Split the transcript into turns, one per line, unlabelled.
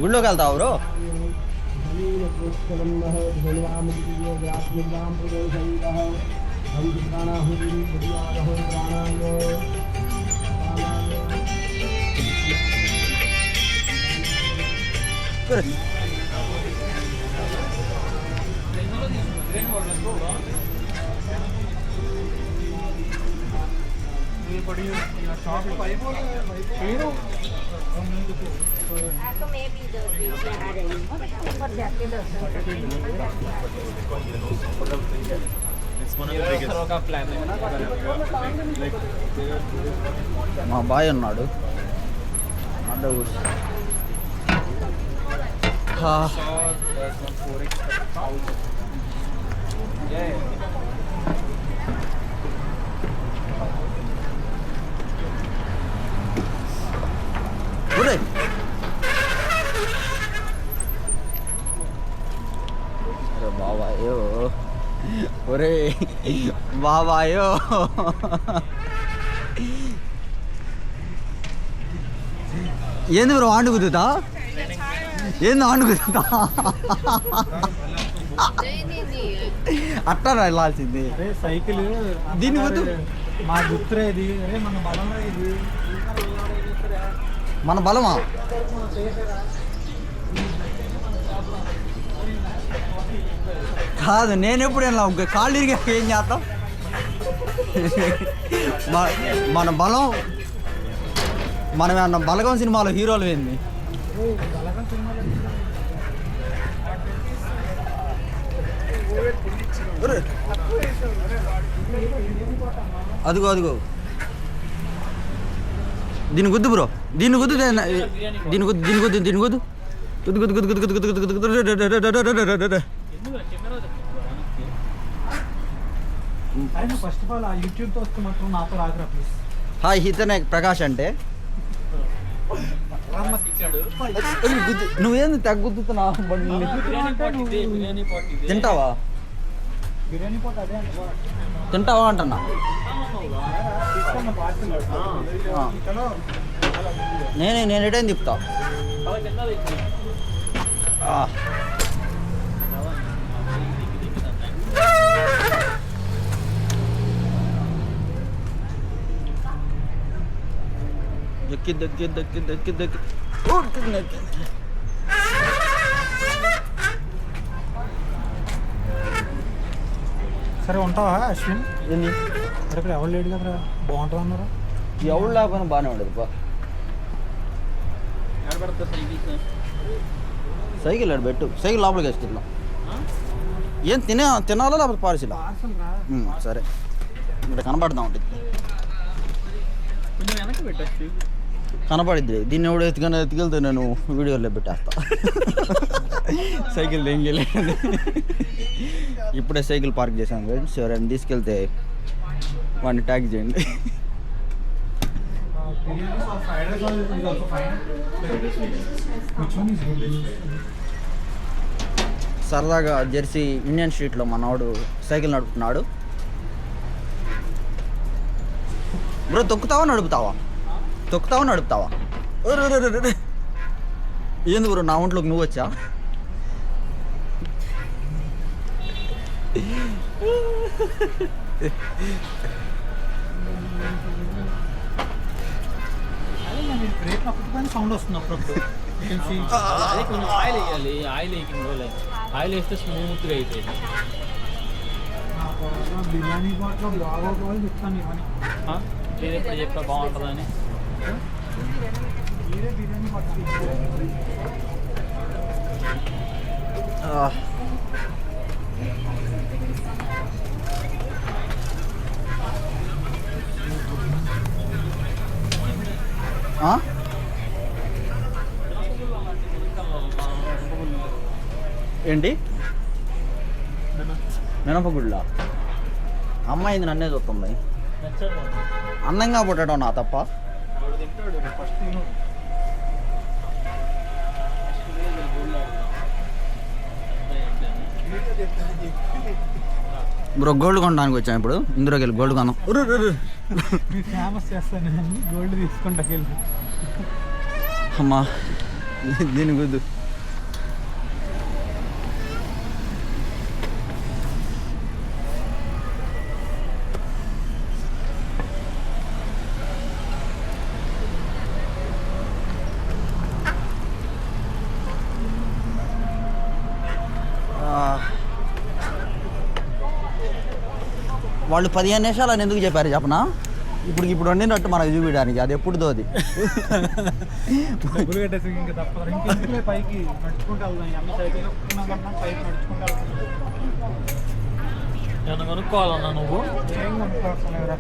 గుళ్ళోకి వెళ్తావు బ్రో? మా బాయ్ ఉన్నాడు అడ్డ బాబాయో ఒరే బాబాయో ఏంది బ్రో ఆండు కుదుతా? ఏంది ఆండు కుదుతా? అట్టా వెళ్ళాల్సింది
సైకిల్
దీని వద్దు
మా గుర్తురేది
మన బలమా? కాదు నేను ఎప్పుడు వెళ్ళా కాళ్ళు ఇరిగా ఏం చేస్తాం? మన బలం మనం అన్న బలగం సినిమాలో హీరోలు ఏంది? అదిగో అదిగో దీని గుద్దు బ్రో, దీని గుద్దు, దీని గుద్దు, దీని గుద్దు, దీని గుద్దు, గుద్దు గుద్దు గుద్దు గుద్దు గుద్దు గుద్దు గుద్దు.
ఫస్ట్ ఆఫ్ ఆల్ యూట్యూబ్తో వస్తే మాత్రం నాతో రాదురా ప్లీజ్.
హాయ్ ఇతనే ప్రకాష్ అంటే. నువ్వేంది తగ్గుతున్నావు? తింటావా?
బిర్యానీ పోటీ అదే
తింటావా అంటున్నా. నేను ఎటైనా తిప్పుతా. దక్కి దక్కి దక్కి దక్కి దక్కి
సరే ఉంటావా అశ్విన్?
ఏంది
ఇక్కడ ఎవరు లేడు కదరా, బాగుంటుంది అన్నారా?
ఎవరు లేకపోయినా బాగానే ఉండదు బా. సైకిల్ ఆడు పెట్టు, సైకిల్ లోపలికి వేసుకుంటున్నాం. ఏం తినాలా లేకపోతే పార్సిలా? సరే ఇక్కడ కనపడదాం ఉంటుంది, కనపడిద్ది. దీన్ని ఎవడు ఎత్తుకెళ్తే నేను వీడియోలో పెట్టేస్తా. సైకిల్ దెంగలేదు. ఇప్పుడే సైకిల్ పార్క్ చేశాను ఫ్రెండ్స్, ఎవరైనా తీసుకెళ్తే వాడిని ట్యాగ్ చేయండి. సరదాగా జెర్సీ ఇండియన్ స్ట్రీట్లో మనవాడు సైకిల్ నడుపుతున్నాడు. బ్రో తొక్కుతావా నడుపుతావా? తొక్కుతావా నడుపుతావా? ఏంది బ్రో నా ఒంట్లోకి నువ్వు వచ్చా?
సౌండ్ వస్తుంది అప్పుడప్పుడు.
కొంచెం ఆయిల్ వేయాలి, ఆయిల్ వేయకుండా ఆయిల్ వేస్తే స్మూత్గా అయిపోయింది.
బిర్యానీ పాటలో బాగోవాలి చెప్తాను ఇవన్నీ.
నేను ఎప్పుడు చెప్పా బాగుంటుందని.
బిర్యానీ పాట
ఏంటి మినపగుళ్ళ? అమ్మాయింది నన్నే చూస్తుంది. అందంగా పుట్టడం నా తప్ప. బ్రో గోల్డ్ కొనడానికి వచ్చాను ఇప్పుడు. ఇందులోకి వెళ్ళి గోల్డ్ కొన్నాం.
ఫేమస్ చేస్తాను, గోల్డ్ తీసుకుంటా వెళ్ళి.
అమ్మా దీని గుద్దు. వాళ్ళు 15 నిమిషాలు అని ఎందుకు చెప్పారు చెప్పనా? ఇప్పుడు వండినట్టు మనకు చూపించడానికి, అది ఎప్పుడుదో అది.
డబ్బులు కట్టేసి ఇంకా తప్పదు. ఇంకెందుకులే పైకి నడుచుకుంటూ వెళ్దాం. అన్ని సైకిల్ కన్నా పైకి నడుచుకుంటూ వెళ్తున్నాం.
ఏమన్నా కొనుక్కోవాలన్నా నువ్వు?
ఏం కొనుక్కోవట్లేదురా.